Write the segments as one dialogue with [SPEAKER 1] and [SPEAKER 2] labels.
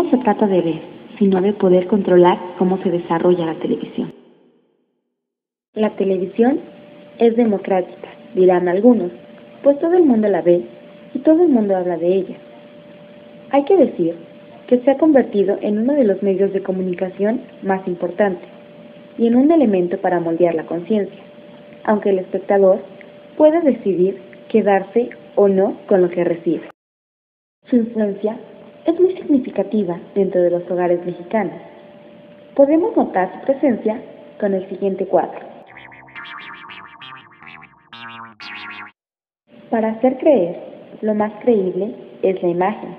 [SPEAKER 1] no se trata de ver, sino de poder controlar cómo se desarrolla la televisión. La televisión es democrática, dirán algunos, pues todo el mundo la ve y todo el mundo habla de ella. Hay que decir que se ha convertido en uno de los medios de comunicación más importantes y en un elemento para moldear la conciencia, aunque el espectador pueda decidir quedarse o no con lo que recibe. Su influencia es muy significativa dentro de los hogares mexicanos. Podemos notar su presencia con el siguiente cuadro. Para hacer creer, lo más creíble es la imagen.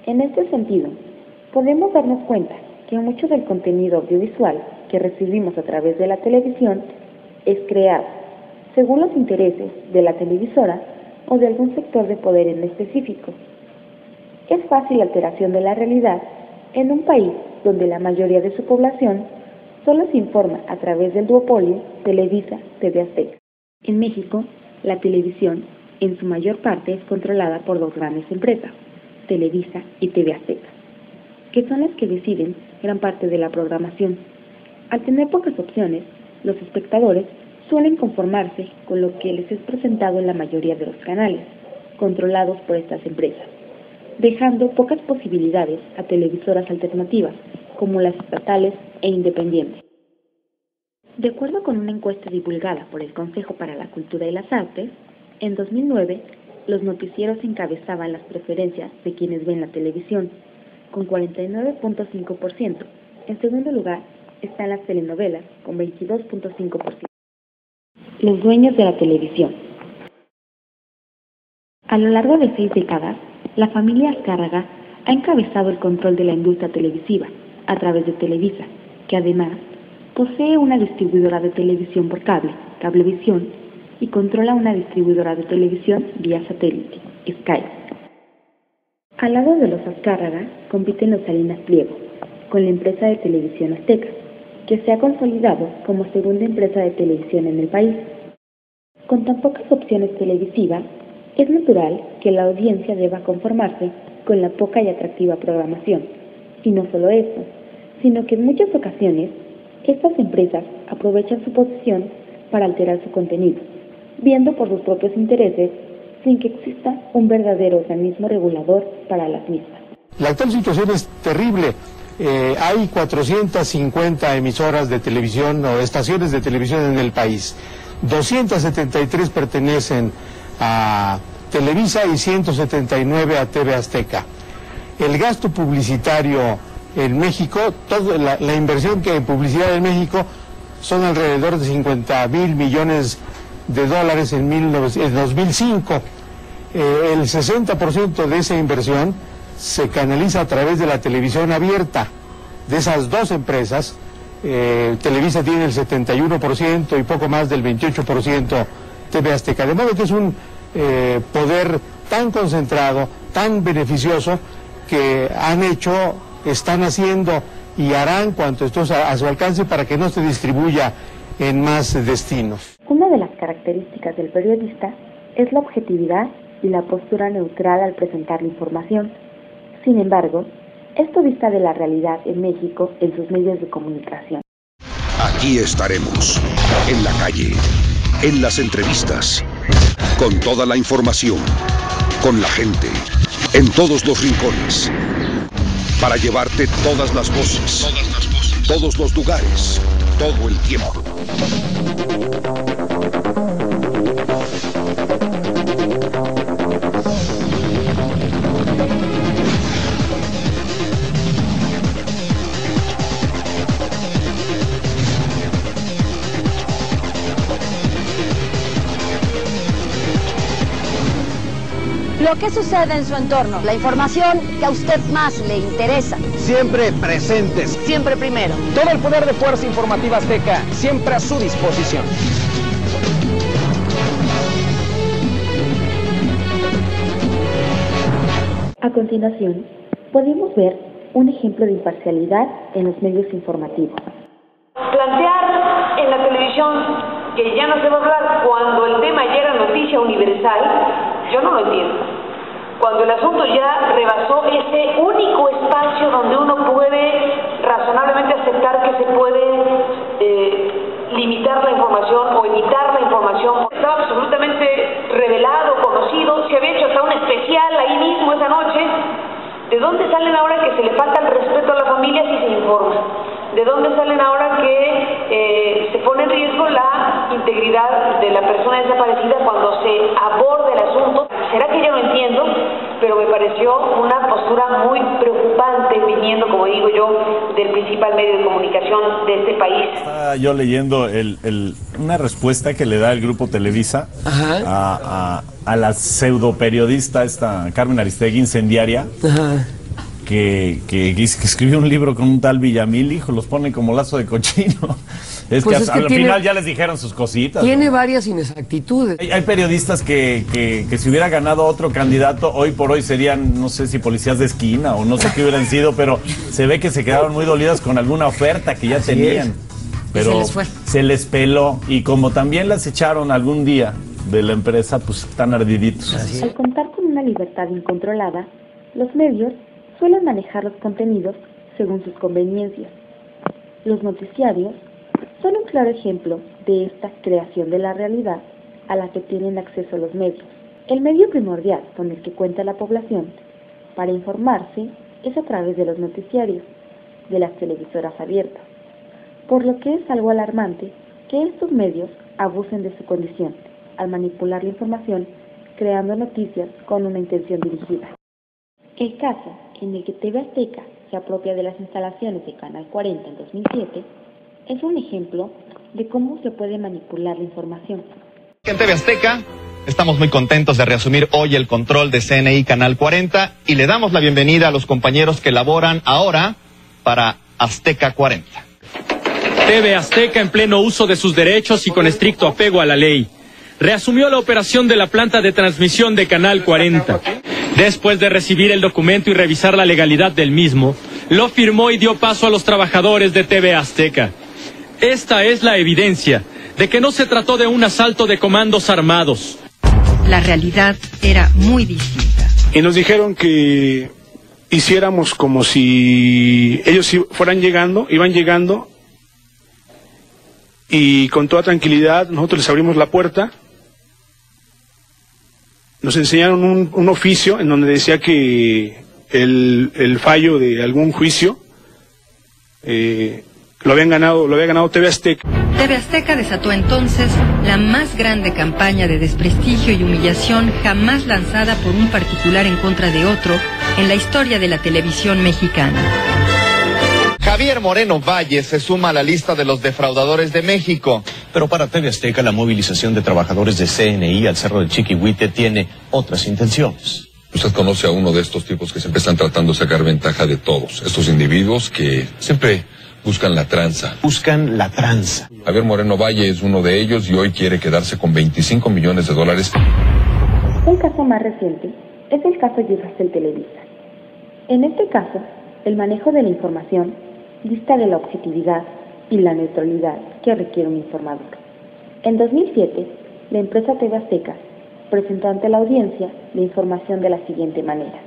[SPEAKER 1] En este sentido, podemos darnos cuenta que mucho del contenido audiovisual que recibimos a través de la televisión es creado según los intereses de la televisora o de algún sector de poder en específico. Es fácil la alteración de la realidad en un país donde la mayoría de su población solo se informa a través del duopolio Televisa-TV Azteca. En México, la televisión en su mayor parte es controlada por dos grandes empresas, Televisa y TV Azteca, que son las que deciden gran parte de la programación. Al tener pocas opciones, los espectadores suelen conformarse con lo que les es presentado en la mayoría de los canales, controlados por estas empresas, dejando pocas posibilidades a televisoras alternativas, como las estatales e independientes. De acuerdo con una encuesta divulgada por el Consejo para la Cultura y las Artes, en 2009, los noticieros encabezaban las preferencias de quienes ven la televisión, con 49.5%. En segundo lugar, están las telenovelas, con 22.5%. Los dueños de la televisión. A lo largo de 6 décadas, la familia Azcárraga ha encabezado el control de la industria televisiva a través de Televisa, que además posee una distribuidora de televisión por cable, Cablevisión, y controla una distribuidora de televisión vía satélite, Sky. Al lado de los Azcárraga compiten los Salinas Pliego, con la empresa de televisión Azteca, que se ha consolidado como segunda empresa de televisión en el país. Con tan pocas opciones televisivas, es natural que la audiencia deba conformarse con la poca y atractiva programación. Y no solo eso, sino que en muchas ocasiones, estas empresas aprovechan su posición para alterar su contenido, viendo por sus propios intereses, sin que exista un verdadero organismo regulador para las mismas.
[SPEAKER 2] La actual situación es terrible. Hay 450 emisoras de televisión o estaciones de televisión en el país. 273 pertenecen a Televisa y 179 a TV Azteca. El gasto publicitario en México, la inversión que en publicidad en México son alrededor de 50,000 millones de dólares en 2005. El 60% de esa inversión se canaliza a través de la televisión abierta. De esas dos empresas, Televisa tiene el 71% y poco más del 28% TV Azteca. De modo que es un poder tan concentrado, tan beneficioso, que están haciendo y harán cuanto esté a su alcance para que no se distribuya en más destinos.
[SPEAKER 1] Una de las características del periodista es la objetividad y la postura neutral al presentar la información. Sin embargo, esto dista de la realidad en México en sus medios de comunicación.
[SPEAKER 3] Aquí estaremos, en la calle, en las entrevistas, con toda la información, con la gente, en todos los rincones, para llevarte todas las voces, todos los lugares, todo el tiempo.
[SPEAKER 4] Lo que sucede en su entorno, la información que a usted más le interesa.
[SPEAKER 5] Siempre presentes.
[SPEAKER 4] Siempre primero.
[SPEAKER 5] Todo el poder de Fuerza Informativa Azteca, siempre a su disposición.
[SPEAKER 1] A continuación, podemos ver un ejemplo de imparcialidad en los medios informativos.
[SPEAKER 6] Plantear en la televisión que ya no se va a hablar cuando el tema ya era noticia universal, yo no lo entiendo. cuando el asunto ya rebasó ese único espacio donde uno puede razonablemente aceptar que se puede limitar la información o evitar la información, estaba absolutamente revelado, conocido, se había hecho hasta un especial ahí mismo esa noche. ¿De dónde salen ahora que se le falta el respeto a la familia si se informa? ¿De dónde salen ahora que se pone en riesgo la integridad de la persona desaparecida cuando se aborda el asunto? ¿Será que yo no entiendo? Pero me pareció una postura muy preocupante viniendo, como digo yo, del principal medio de comunicación de este país.
[SPEAKER 7] Estaba yo leyendo una respuesta que le da el grupo Televisa a la pseudo periodista esta Carmen Aristegui, incendiaria. Ajá. Que escribió un libro con un tal Villamil, hijo, los pone como lazo de cochino. Es pues que al final ya les dijeron sus cositas.
[SPEAKER 8] Tiene varias inexactitudes.
[SPEAKER 7] Hay periodistas que si hubiera ganado otro candidato, hoy por hoy serían, no sé si policías de esquina o no sé qué hubieran sido, pero se ve que se quedaron muy dolidas con alguna oferta que ya tenían. Pero se les peló, y como también las echaron algún día de la empresa, pues están ardiditos.
[SPEAKER 1] Al contar con una libertad incontrolada, los medios suelen manejar los contenidos según sus conveniencias. Los noticiarios son un claro ejemplo de esta creación de la realidad a la que tienen acceso los medios. El medio primordial con el que cuenta la población para informarse es a través de los noticiarios, de las televisoras abiertas, por lo que es algo alarmante que estos medios abusen de su condición al manipular la información, creando noticias con una intención dirigida. El caso en el que TV Azteca se apropia de las instalaciones de Canal 40 en 2007 es un ejemplo de cómo se puede manipular la información.
[SPEAKER 9] En TV Azteca estamos muy contentos de reasumir hoy el control de CNI Canal 40 y le damos la bienvenida a los compañeros que laboran ahora para Azteca 40.
[SPEAKER 10] TV Azteca, en pleno uso de sus derechos y con estricto apego a la ley, reasumió la operación de la planta de transmisión de Canal 40. Después de recibir el documento y revisar la legalidad del mismo, lo firmó y dio paso a los trabajadores de TV Azteca. Esta es la evidencia de que no se trató de un asalto de comandos armados.
[SPEAKER 11] La realidad era muy distinta.
[SPEAKER 12] Y nos dijeron que hiciéramos como si ellos iban llegando, y con toda tranquilidad nosotros les abrimos la puerta. Nos enseñaron un oficio en donde decía que el fallo de algún juicio lo había ganado TV Azteca.
[SPEAKER 11] TV Azteca desató entonces la más grande campaña de desprestigio y humillación jamás lanzada por un particular en contra de otro en la historia de la televisión mexicana.
[SPEAKER 9] Javier Moreno Valle se suma a la lista de los defraudadores de México.
[SPEAKER 13] Pero para TV Azteca, la movilización de trabajadores de CNI al Cerro del Chiquihuite tiene otras intenciones.
[SPEAKER 14] Usted conoce a uno de estos tipos que siempre están tratando de sacar ventaja de todos. Estos individuos que siempre buscan la tranza.
[SPEAKER 13] Buscan la tranza.
[SPEAKER 14] Javier Moreno Valle es uno de ellos y hoy quiere quedarse con $25 millones.
[SPEAKER 1] Un caso más reciente es el caso Yusacel Televisa. En este caso, el manejo de la información dista de la objetividad y la neutralidad que requiere un informador. En 2007, la empresa TV Azteca presentó ante la audiencia la información de la siguiente manera.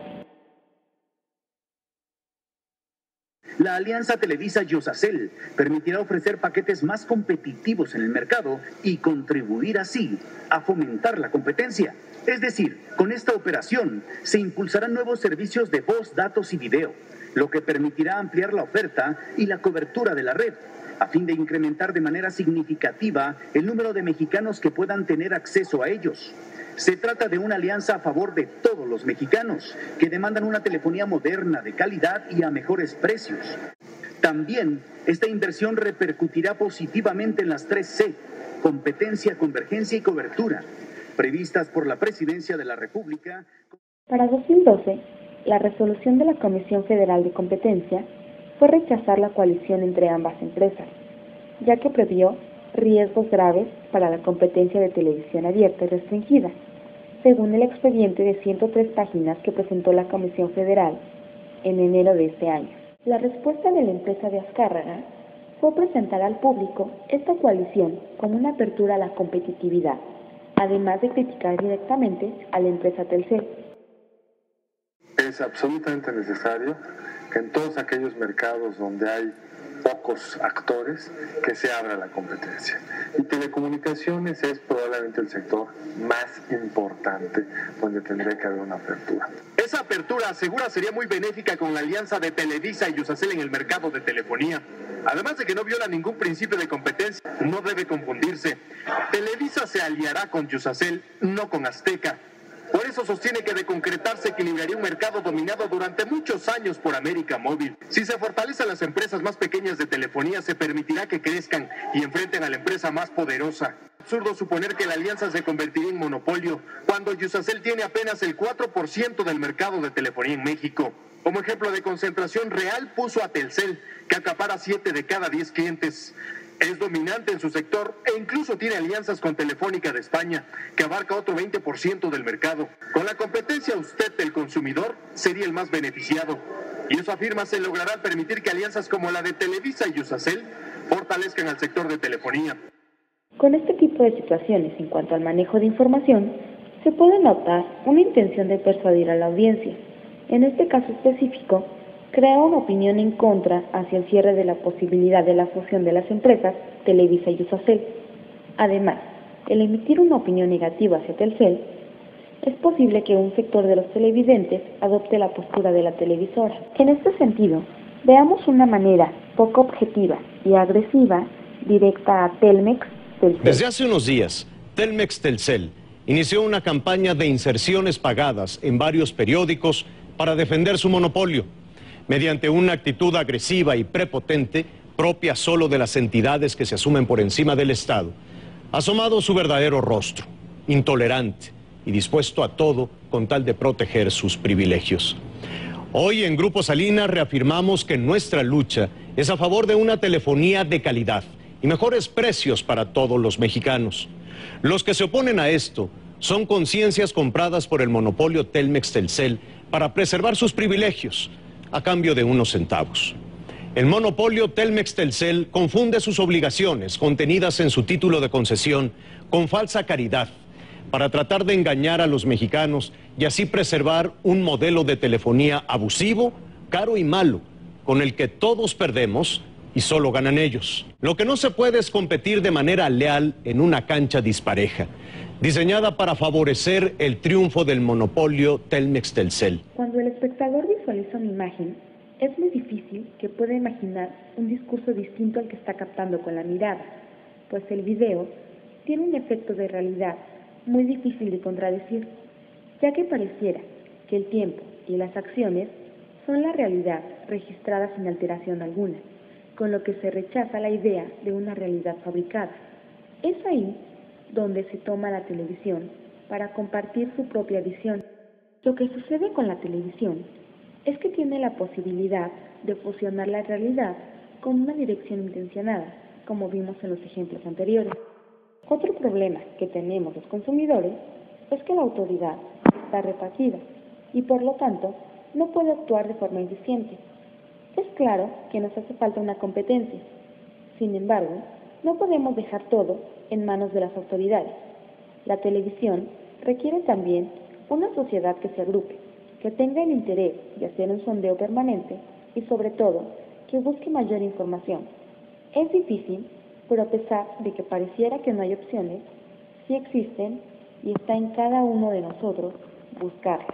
[SPEAKER 15] La alianza Televisa-Yusacel permitirá ofrecer paquetes más competitivos en el mercado y contribuir así a fomentar la competencia. Es decir, con esta operación se impulsarán nuevos servicios de voz, datos y video, lo que permitirá ampliar la oferta y la cobertura de la red, a fin de incrementar de manera significativa el número de mexicanos que puedan tener acceso a ellos. Se trata de una alianza a favor de todos los mexicanos, que demandan una telefonía moderna, de calidad y a mejores precios. También, esta inversión repercutirá positivamente en las 3C, competencia, convergencia y cobertura, previstas por la Presidencia de la República.
[SPEAKER 1] Para 2012, la resolución de la Comisión Federal de Competencia fue rechazar la coalición entre ambas empresas, ya que previó riesgos graves para la competencia de televisión abierta y restringida, según el expediente de 103 páginas que presentó la Comisión Federal en enero de este año. La respuesta de la empresa de Azcárraga fue presentar al público esta coalición como una apertura a la competitividad, además de criticar directamente a la empresa Telcel.
[SPEAKER 16] es absolutamente necesario que en todos aquellos mercados donde hay pocos actores, que se abra la competencia. Y telecomunicaciones es probablemente el sector más importante donde tendría que haber una apertura.
[SPEAKER 15] Esa apertura, asegura, sería muy benéfica con la alianza de Televisa y Iusacell en el mercado de telefonía. Además de que no viola ningún principio de competencia, no debe confundirse. Televisa se aliará con Iusacell, no con Azteca. Por eso sostiene que de concretarse equilibraría un mercado dominado durante muchos años por América Móvil. Si se fortalecen las empresas más pequeñas de telefonía, se permitirá que crezcan y enfrenten a la empresa más poderosa. Absurdo suponer que la alianza se convertiría en monopolio, cuando Iusacell tiene apenas el 4% del mercado de telefonía en México. Como ejemplo de concentración real puso a Telcel, que acapara 7 de cada 10 clientes. Es dominante en su sector e incluso tiene alianzas con Telefónica de España, que abarca otro 20% del mercado. Con la competencia, usted, el consumidor, sería el más beneficiado. Y eso, afirma, se logrará al permitir que alianzas como la de Televisa y Iusacell fortalezcan al sector de telefonía.
[SPEAKER 1] Con este tipo de situaciones en cuanto al manejo de información, se puede notar una intención de persuadir a la audiencia. En este caso específico, crea una opinión en contra hacia el cierre de la posibilidad de la fusión de las empresas Televisa y Iusacell. Además, el emitir una opinión negativa hacia Telcel, es posible que un sector de los televidentes adopte la postura de la televisora. En este sentido, veamos una manera poco objetiva y agresiva directa a Telmex-Telcel.
[SPEAKER 17] Desde hace unos días, Telmex-Telcel inició una campaña de inserciones pagadas en varios periódicos para defender su monopolio, mediante una actitud agresiva y prepotente, propia solo de las entidades que se asumen por encima del Estado. Ha asomado su verdadero rostro, intolerante y dispuesto a todo con tal de proteger sus privilegios. Hoy en Grupo Salinas reafirmamos que nuestra lucha es a favor de una telefonía de calidad y mejores precios para todos los mexicanos. Los que se oponen a esto son conciencias compradas por el monopolio Telmex-Telcel para preservar sus privilegios a cambio de unos centavos. El monopolio Telmex-Telcel confunde sus obligaciones contenidas en su título de concesión con falsa caridad para tratar de engañar a los mexicanos y así preservar un modelo de telefonía abusivo, caro y malo, con el que todos perdemos y solo ganan ellos. Lo que no se puede es competir de manera leal en una cancha dispareja, diseñada para favorecer el triunfo del monopolio Telmex-Telcel.
[SPEAKER 1] Cuando el espectador visualiza una imagen, es muy difícil que pueda imaginar un discurso distinto al que está captando con la mirada, pues el video tiene un efecto de realidad muy difícil de contradecir, ya que pareciera que el tiempo y las acciones son la realidad registrada sin alteración alguna, con lo que se rechaza la idea de una realidad fabricada. Es ahí donde se toma la televisión para compartir su propia visión. Lo que sucede con la televisión es que tiene la posibilidad de fusionar la realidad con una dirección intencionada, como vimos en los ejemplos anteriores. Otro problema que tenemos los consumidores es que la autoridad está repartida y por lo tanto no puede actuar de forma eficiente. Es claro que nos hace falta una competencia. Sin embargo, no podemos dejar todo en manos de las autoridades. La televisión requiere también una sociedad que se agrupe, que tenga el interés de hacer un sondeo permanente y sobre todo que busque mayor información. Es difícil, pero a pesar de que pareciera que no hay opciones, sí existen y está en cada uno de nosotros buscarlas.